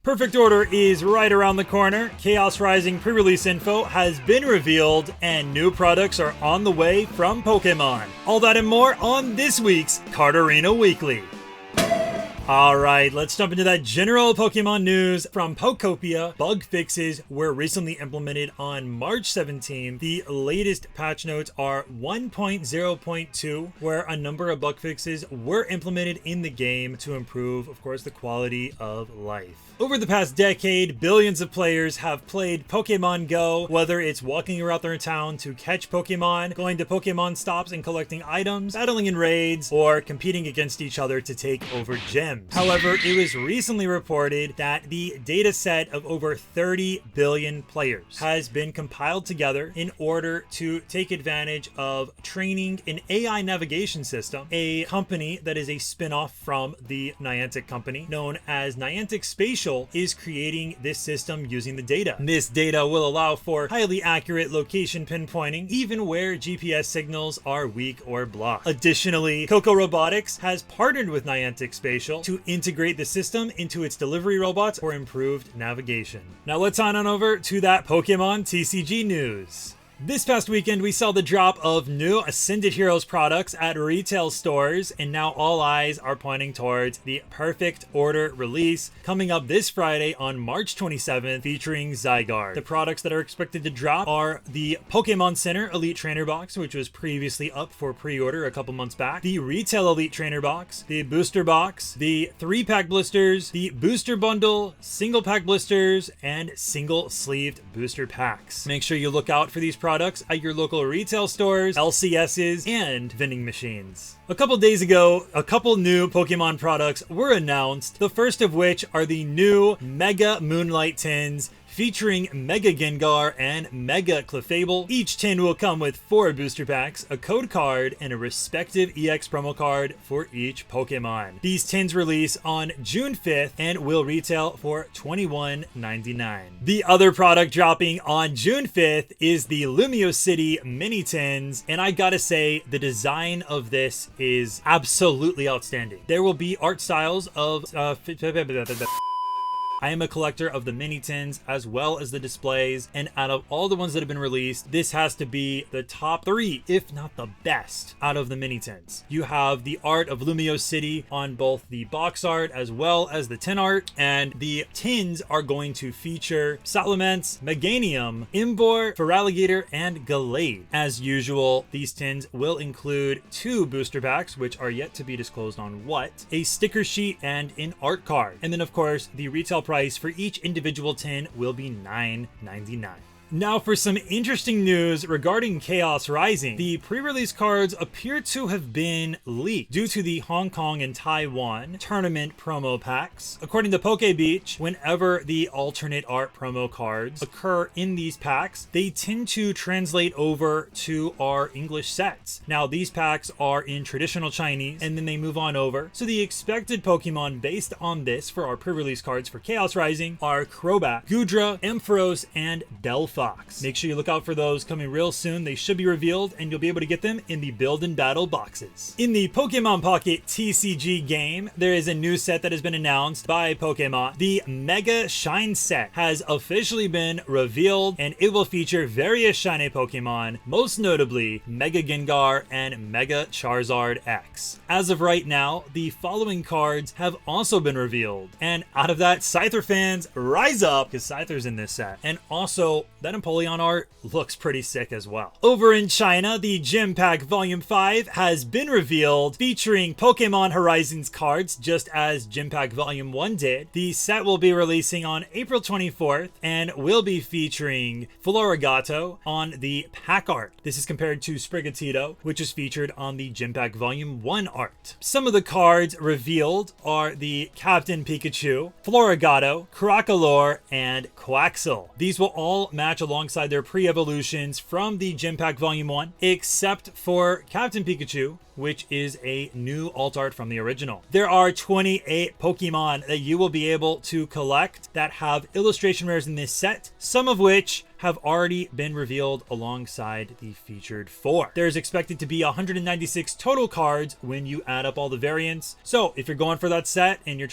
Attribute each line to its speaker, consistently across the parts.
Speaker 1: Perfect Order is right around the corner. Chaos Rising pre-release info has been revealed, and new products are on the way from Pokemon. All that and more on this week's Card Arena Weekly. Alright, let's jump into that general Pokemon news from Pokopia. Bug fixes were recently implemented on March 17th. The latest patch notes are 1.0.2, where a number of bug fixes were implemented in the game to improve, of course, the quality of life. Over the past decade, billions of players have played Pokemon Go, whether it's walking around their town to catch Pokemon, going to Pokemon stops and collecting items, battling in raids, or competing against each other to take over gyms. However, it was recently reported that the data set of over 30 billion players has been compiled together in order to take advantage of training an AI navigation system, a company that is a spin-off from the Niantic company known as Niantic Spatial is creating this system using the data. This data will allow for highly accurate location pinpointing, even where GPS signals are weak or blocked. Additionally, Coco Robotics has partnered with Niantic Spatial to integrate the system into its delivery robots for improved navigation. Now let's on over to that Pokemon TCG news. This past weekend, we saw the drop of new Ascended Heroes products at retail stores, and now all eyes are pointing towards the Perfect Order release coming up this Friday on March 27th, featuring Zygarde. The products that are expected to drop are the Pokemon Center Elite Trainer Box, which was previously up for pre-order a couple months back, the Retail Elite Trainer Box, the Booster Box, the 3-pack blisters, the Booster Bundle, Single Pack blisters, and Single Sleeved Booster Packs. Make sure you look out for these products at your local retail stores, LCSs, and vending machines. A couple days ago, a couple new Pokemon products were announced, the first of which are the new Mega Moonlight Tins featuring Mega Gengar and Mega Clefable. Each tin will come with 4 booster packs, a code card, and a respective EX promo card for each Pokemon. These tins release on June 5th and will retail for $21.99. The other product dropping on June 5th is the Lumio City Mini Tins, and I gotta say, the design of this is absolutely outstanding. There will be art styles of I am a collector of the mini tins as well as the displays, and out of all the ones that have been released, this has to be the top 3, if not the best, out of the mini tins. You have the art of Lumio City on both the box art as well as the tin art, and the tins are going to feature Salamence, Meganium, Imbor, Feraligatr, and Gallade. As usual, these tins will include 2 booster packs, which are yet to be disclosed on what, a sticker sheet, and an art card. And then of course, the retail price for each individual tin will be $9.99. Now for some interesting news regarding Chaos Rising. The pre-release cards appear to have been leaked due to the Hong Kong and Taiwan tournament promo packs. According to PokeBeach, whenever the alternate art promo cards occur in these packs, they tend to translate over to our English sets. Now these packs are in traditional Chinese and then they move on over. So the expected Pokemon based on this for our pre-release cards for Chaos Rising are Crobat, Goodra, Ampharos, and Delphi. Make sure you look out for those coming real soon. They should be revealed and you'll be able to get them in the Build and Battle boxes. In the Pokemon Pocket TCG game, there is a new set that has been announced by Pokemon. The Mega Shine set has officially been revealed and it will feature various shiny Pokemon, most notably Mega Gengar and Mega Charizard X. As of right now, the following cards have also been revealed. And out of that, Scyther fans, rise up because Scyther's in this set. And also, that Empoleon art looks pretty sick as well. Over in China, the Gym Pack Volume 5 has been revealed, featuring Pokemon Horizons cards, just as Gym Pack Volume 1 did. The set will be releasing on April 24th and will be featuring Florigato on the pack art. This is compared to Sprigatito, which is featured on the Gym Pack Volume 1 art. Some of the cards revealed are the Captain Pikachu, Florigato, Crocalor, and Quaxel. These will all match alongside their pre-evolutions from the Gym Pack Volume 1, except for Captain Pikachu, which is a new alt art from the original. There are 28 Pokemon that you will be able to collect that have illustration rares in this set, some of which have already been revealed alongside the featured 4. There's expected to be 196 total cards when you add up all the variants. So if you're going for that set and you're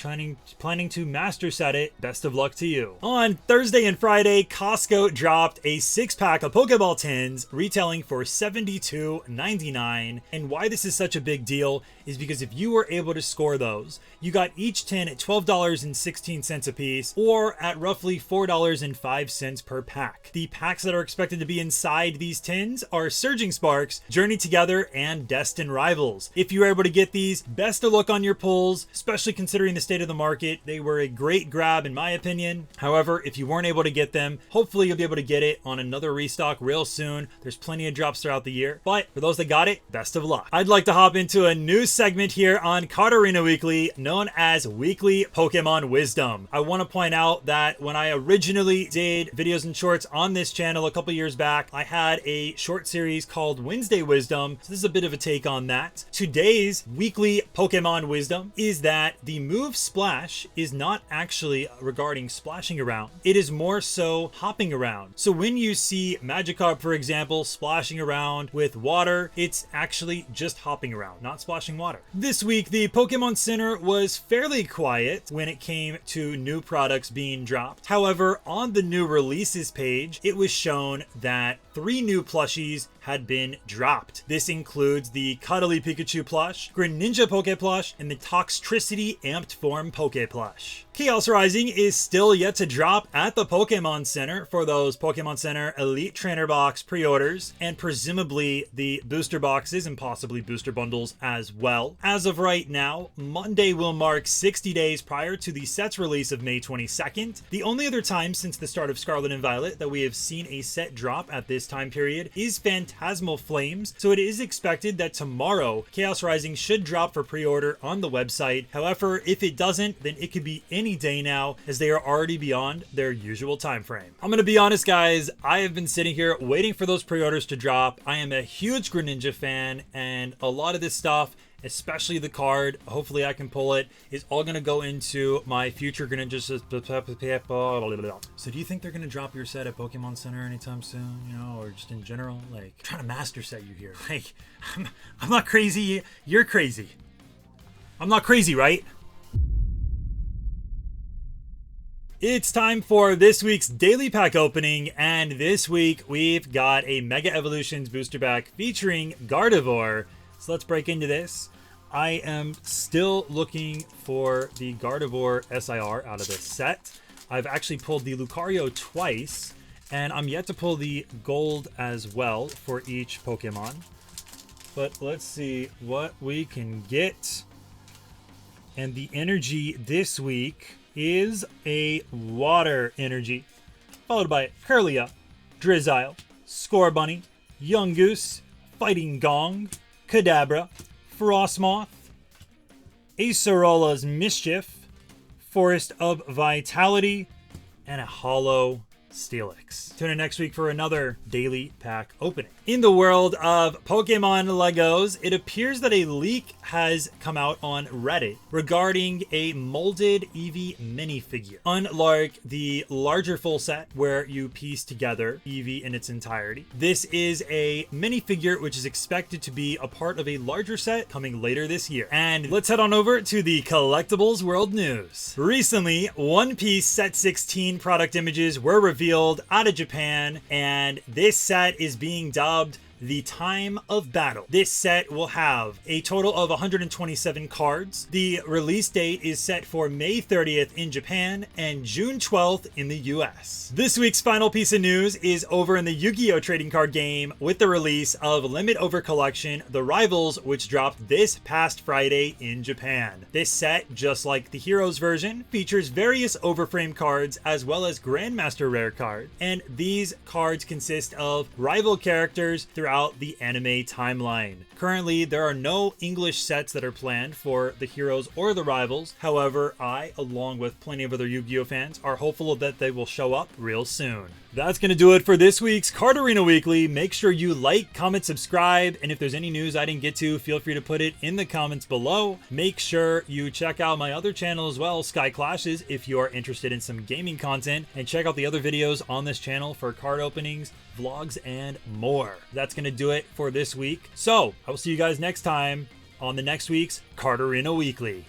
Speaker 1: planning to master set it, best of luck to you. On Thursday and Friday, Costco dropped a 6-pack of Pokeball tins retailing for $72.99. And why this is such a big deal is because if you were able to score those, you got each tin at $12.16 a piece, or at roughly $4.05 per pack. The packs that are expected to be inside these tins are Surging Sparks, Journey Together, and Destined Rivals. If you were able to get these, best of luck on your pulls, especially considering the state of the market. They were a great grab in my opinion. However, if you weren't able to get them, hopefully you'll be able to get it on another restock real soon. There's plenty of drops throughout the year, but for those that got it, best of luck. I'd like to hop into a new segment here on Card Arena Weekly known as Weekly Pokemon Wisdom. I want to point out that when I originally did videos and shorts on this channel a couple years back, I had a short series called Wednesday Wisdom, so this is a bit of a take on that. Today's Weekly Pokemon Wisdom is that the move Splash is not actually regarding splashing around. It is more so hopping around. So when you see Magikarp, for example, splashing around with water, it's actually just hopping around, not splashing water. This week, the Pokemon Center was fairly quiet when it came to new products being dropped. However, on the new releases page, it was shown that 3 new plushies had been dropped. This includes the Cuddly Pikachu plush, Greninja Poke plush, and the Toxtricity Amped Form Poke plush. Chaos Rising is still yet to drop at the Pokemon Center for those Pokemon Center Elite Trainer Box pre-orders, and presumably the booster boxes and possibly booster bundles as well. As of right now, Monday will mark 60 days prior to the set's release of May 22nd. The only other time since the start of Scarlet and Violet that we have seen a set drop at this time period is Phantasmal Flames, so it is expected that tomorrow Chaos Rising should drop for pre-order on the website. However, if it doesn't, then it could be any day now, as they are already beyond their usual time frame. I'm gonna be honest guys, I have been sitting here waiting for those pre-orders to drop. I am a huge Greninja fan, and a lot of this stuff, especially the card, hopefully I can pull it, is all going to go into my future Greninja. So do you think they're going to drop your set at Pokemon Center anytime soon, you know, or just in general? Like, I'm trying to master set you here. Like, I'm not crazy, you're crazy. I'm not crazy, right? It's time for this week's daily pack opening, and this week we've got a Mega Evolutions booster pack featuring Gardevoir. So let's break into this. I am still looking for the Gardevoir SIR out of this set. I've actually pulled the Lucario twice, and I'm yet to pull the gold as well for each Pokemon. But let's see what we can get. And the energy this week is a water energy, followed by Kirlia, Drizzile, Scorbunny, Yungoos, Fighting Gong, Kadabra, Frostmoth, Acerola's Mischief, Forest of Vitality, and a Hollow Steelix. Tune in next week for another daily pack opening. In the world of Pokemon Legos, it appears that a leak has come out on Reddit regarding a molded Eevee minifigure. Unlike the larger full set where you piece together Eevee in its entirety, this is a minifigure which is expected to be a part of a larger set coming later this year. And let's head on over to the Collectibles World News. Recently, One Piece Set 16 product images were revealed out of Japan, and this set is being dubbed the Time of Battle. This set will have a total of 127 cards. The release date is set for May 30th in Japan and June 12th in the US. This week's final piece of news is over in the Yu-Gi-Oh! Trading card game with the release of Limit Over Collection, The Rivals, which dropped this past Friday in Japan. This set, just like the Heroes version, features various overframe cards as well as Grandmaster Rare cards, and these cards consist of rival characters throughout throughout the anime timeline. Currently, there are no English sets that are planned for the heroes or the rivals. However, I, along with plenty of other Yu-Gi-Oh fans, are hopeful that they will show up real soon. That's going to do it for this week's Card Arena Weekly. Make sure you like, comment, subscribe, and if there's any news I didn't get to, feel free to put it in the comments below. Make sure you check out my other channel as well, Sky Clashes, if you are interested in some gaming content, and check out the other videos on this channel for card openings, vlogs, and more. That's going to do it for this week. So, I will see you guys next time on the next week's Card Arena Weekly.